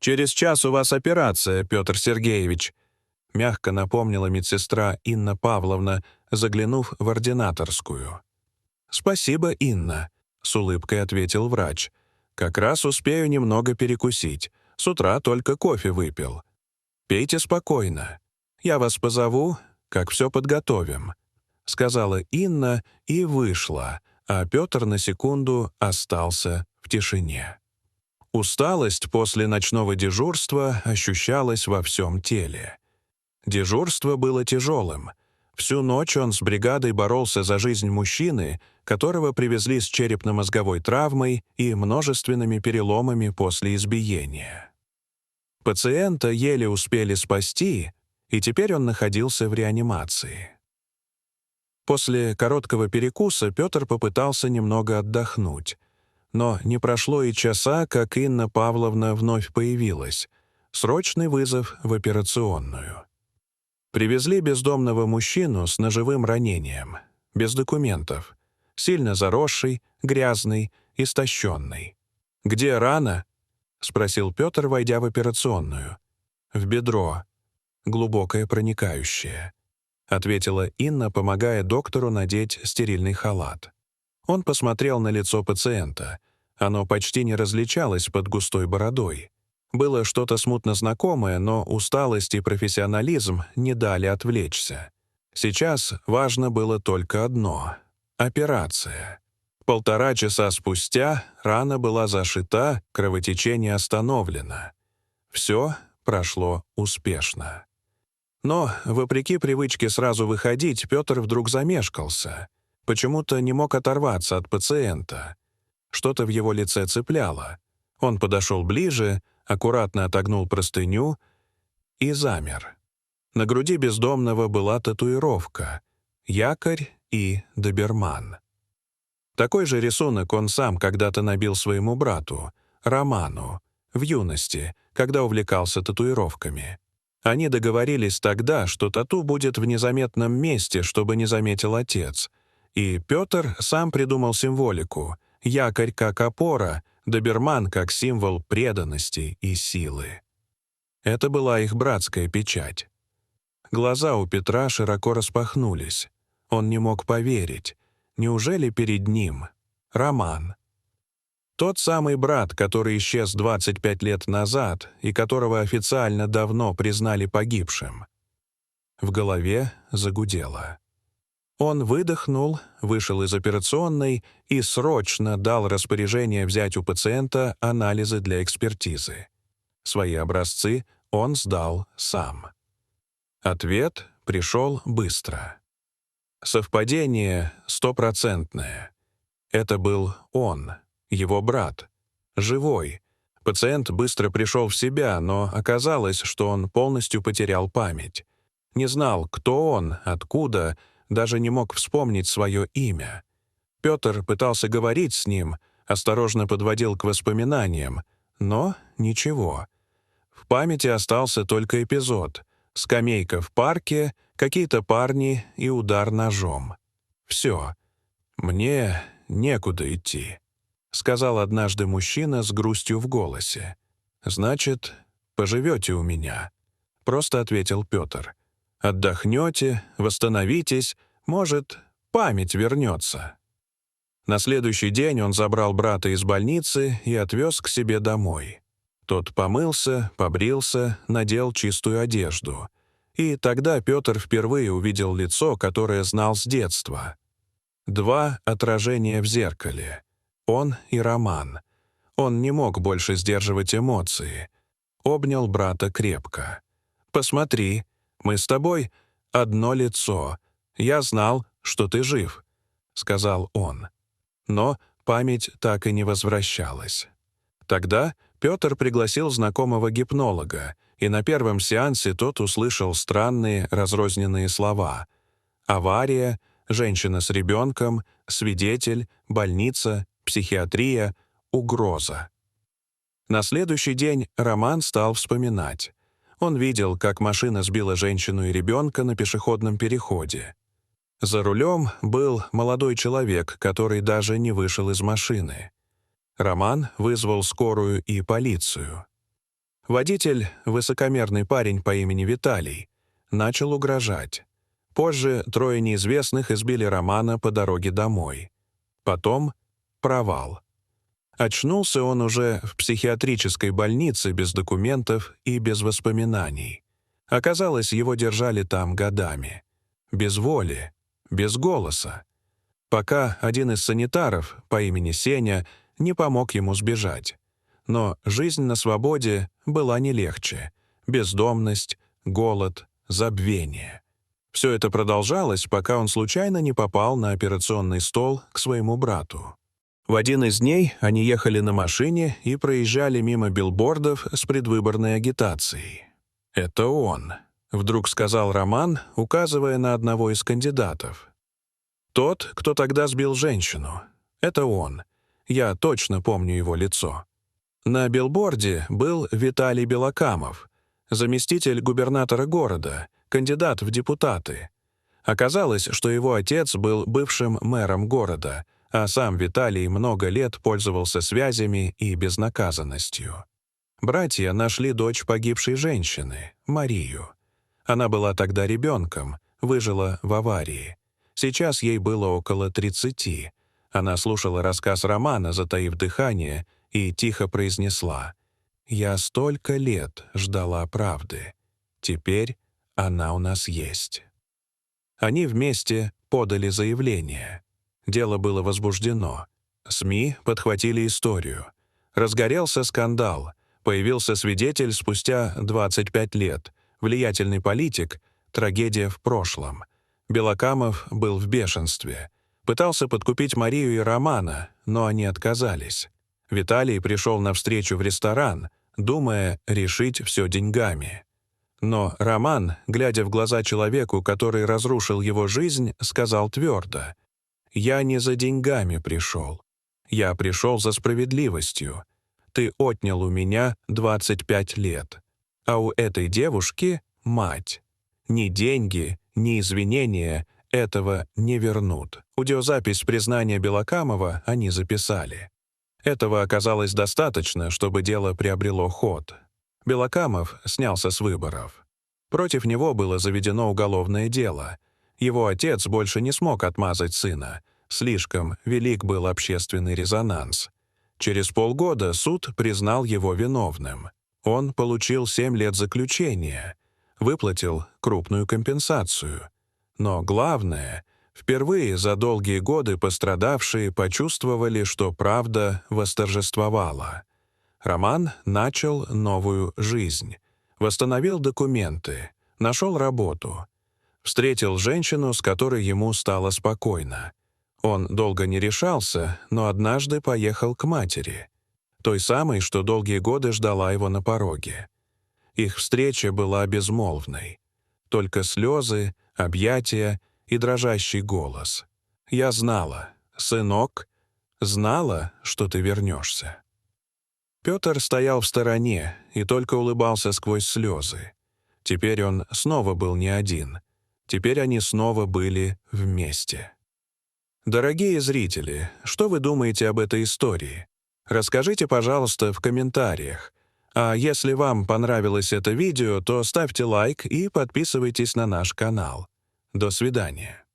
«Через час у вас операция, Петр Сергеевич», — мягко напомнила медсестра Инна Павловна, заглянув в ординаторскую. «Спасибо, Инна», — с улыбкой ответил врач. «Как раз успею немного перекусить. С утра только кофе выпил. Пейте спокойно. Я вас позову, как все подготовим», — сказала Инна и вышла, а Петр на секунду остался в тишине. Усталость после ночного дежурства ощущалась во всем теле. Дежурство было тяжелым. Всю ночь он с бригадой боролся за жизнь мужчины, которого привезли с черепно-мозговой травмой и множественными переломами после избиения. Пациента еле успели спасти, и теперь он находился в реанимации. После короткого перекуса Петр попытался немного отдохнуть. Но не прошло и часа, как Инна Павловна вновь появилась. Срочный вызов в операционную. Привезли бездомного мужчину с ножевым ранением, без документов, сильно заросший, грязный, истощенный. «Где рана?» — спросил Петр, войдя в операционную. «В бедро. Глубокое проникающее», — ответила Инна, помогая доктору надеть стерильный халат. Он посмотрел на лицо пациента. Оно почти не различалось под густой бородой. Было что-то смутно знакомое, но усталость и профессионализм не дали отвлечься. Сейчас важно было только одно — операция. 1,5 часа спустя рана была зашита, кровотечение остановлено. Все прошло успешно. Но, вопреки привычке сразу выходить, Петр вдруг замешкался. Почему-то не мог оторваться от пациента. Что-то в его лице цепляло. Он подошел ближе, аккуратно отогнул простыню и замер. На груди бездомного была татуировка «Якорь» и «Доберман». Такой же рисунок он сам когда-то набил своему брату, Роману, в юности, когда увлекался татуировками. Они договорились тогда, что тату будет в незаметном месте, чтобы не заметил отец. И Петр сам придумал символику — якорь как опора, доберман как символ преданности и силы. Это была их братская печать. Глаза у Петра широко распахнулись. Он не мог поверить. Неужели перед ним Роман? Тот самый брат, который исчез 25 лет назад и которого официально давно признали погибшим. В голове загудело. Он выдохнул, вышел из операционной и срочно дал распоряжение взять у пациента анализы для экспертизы. Свои образцы он сдал сам. Ответ пришел быстро. Совпадение 100%. Это был он, его брат, живой. Пациент быстро пришел в себя, но оказалось, что он полностью потерял память. Не знал, кто он, откуда, даже не мог вспомнить свое имя. Петр пытался говорить с ним, осторожно подводил к воспоминаниям, но ничего. В памяти остался только эпизод: скамейка в парке, какие-то парни и удар ножом. Все. «Мне некуда идти», — сказал однажды мужчина с грустью в голосе. «Значит, поживете у меня», — просто ответил Петр. «Отдохнете, восстановитесь, может, память вернется». На следующий день он забрал брата из больницы и отвез к себе домой. Тот помылся, побрился, надел чистую одежду. И тогда Петр впервые увидел лицо, которое знал с детства. 2 отражения в зеркале. Он и Роман. Он не мог больше сдерживать эмоции. Обнял брата крепко. «Посмотри, мы с тобой одно лицо. Я знал, что ты жив», — сказал он. Но память так и не возвращалась. Тогда Петр пригласил знакомого гипнолога, и на первом сеансе тот услышал странные разрозненные слова: авария, женщина с ребенком, свидетель, больница, психиатрия, угроза. На следующий день Роман стал вспоминать. Он видел, как машина сбила женщину и ребенка на пешеходном переходе. За рулем был молодой человек, который даже не вышел из машины. Роман вызвал скорую и полицию. Водитель, высокомерный парень по имени Виталий, начал угрожать. Позже трое неизвестных избили Романа по дороге домой. Потом провал. Очнулся он уже в психиатрической больнице без документов и без воспоминаний. Оказалось, его держали там годами. Без воли, без голоса. Пока один из санитаров по имени Сеня не помог ему сбежать. Но жизнь на свободе была не легче. Бездомность, голод, забвение. Все это продолжалось, пока он случайно не попал на операционный стол к своему брату. В один из дней они ехали на машине и проезжали мимо билбордов с предвыборной агитацией. «Это он», — вдруг сказал Роман, указывая на одного из кандидатов. «Тот, кто тогда сбил женщину. Это он. Я точно помню его лицо». На билборде был Виталий Белокамов, заместитель губернатора города, кандидат в депутаты. Оказалось, что его отец был бывшим мэром города, а сам Виталий много лет пользовался связями и безнаказанностью. Братья нашли дочь погибшей женщины, Марию. Она была тогда ребенком, выжила в аварии. Сейчас ей было около 30. Она слушала рассказ Романа, затаив дыхание, и тихо произнесла: «Я столько лет ждала правды. Теперь она у нас есть». Они вместе подали заявление. Дело было возбуждено. СМИ подхватили историю. Разгорелся скандал. Появился свидетель спустя 25 лет. Влиятельный политик. Трагедия в прошлом. Белокамов был в бешенстве. Пытался подкупить Марию и Романа, но они отказались. Виталий пришел навстречу в ресторан, думая решить все деньгами. Но Роман, глядя в глаза человеку, который разрушил его жизнь, сказал твердо: «Я не за деньгами пришел. Я пришел за справедливостью. Ты отнял у меня 25 лет. А у этой девушки — мать. Ни деньги, ни извинения этого не вернут». Аудиозапись признания Белокамова они записали. Этого оказалось достаточно, чтобы дело приобрело ход. Белокамов снялся с выборов. Против него было заведено уголовное дело. Его отец больше не смог отмазать сына. Слишком велик был общественный резонанс. Через полгода суд признал его виновным. Он получил 7 лет заключения, выплатил крупную компенсацию. Но главное, впервые за долгие годы пострадавшие почувствовали, что правда восторжествовала. Роман начал новую жизнь, восстановил документы, нашел работу, встретил женщину, с которой ему стало спокойно. Он долго не решался, но однажды поехал к матери, той самой, что долгие годы ждала его на пороге. Их встреча была безмолвной. Только слезы, объятия и дрожащий голос. «Я знала, сынок, знала, что ты вернешься». Петр стоял в стороне и только улыбался сквозь слезы. Теперь он снова был не один. Теперь они снова были вместе. Дорогие зрители, что вы думаете об этой истории? Расскажите, пожалуйста, в комментариях. А если вам понравилось это видео, то ставьте лайк и подписывайтесь на наш канал. До свидания.